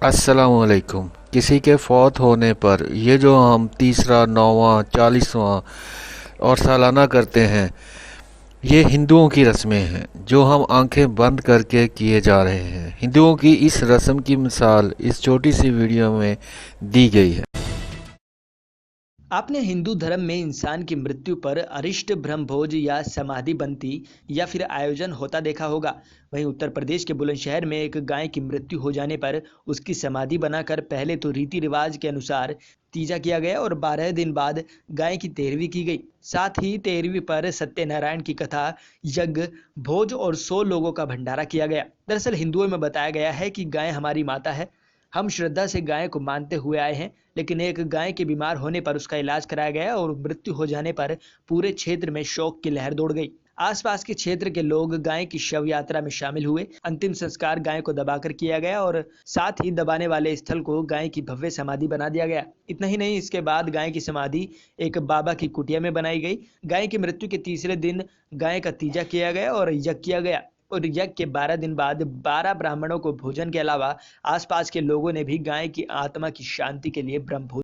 अस्सलामुअलैकुम। किसी के फौत होने पर ये जो हम तीसरा, नौवां, 40वां और सालाना करते हैं, ये हिंदुओं की रस्में हैं जो हम आंखें बंद करके किए जा रहे हैं। हिंदुओं की इस रस्म की मिसाल इस छोटी सी वीडियो में दी गई है। आपने हिंदू धर्म में इंसान की मृत्यु पर अरिष्ट ब्रह्मभोज या समाधि बनती या फिर आयोजन होता देखा होगा। वहीं उत्तर प्रदेश के बुलंदशहर में एक गाय की मृत्यु हो जाने पर उसकी समाधि बनाकर पहले तो रीति रिवाज के अनुसार तीजा किया गया और 12 दिन बाद गाय की तेरहवीं की गई। साथ ही तेरहवीं पर सत्यनारायण की कथा, यज्ञ, भोज और 100 लोगों का भंडारा किया गया। दरअसल हिंदुओं में बताया गया है कि गाय हमारी माता है। हम श्रद्धा से गाय को मानते हुए आए हैं, लेकिन एक गाय के बीमार होने पर उसका इलाज कराया गया और मृत्यु हो जाने पर पूरे क्षेत्र में शोक की लहर दौड़ गई। आसपास के क्षेत्र के लोग गाय की शव यात्रा में शामिल हुए। अंतिम संस्कार गाय को दबाकर किया गया और साथ ही दबाने वाले स्थल को गाय की भव्य समाधि बना दिया गया। इतना ही नहीं, इसके बाद गाय की समाधि एक बाबा की कुटिया में बनाई गई। गाय की मृत्यु के तीसरे दिन गाय का तीजा किया गया और यज्ञ किया गया और यज्ञ के 12 दिन बाद 12 ब्राह्मणों को भोजन के अलावा आसपास के लोगों ने भी गाय की आत्मा की शांति के लिए ब्रह्मभोज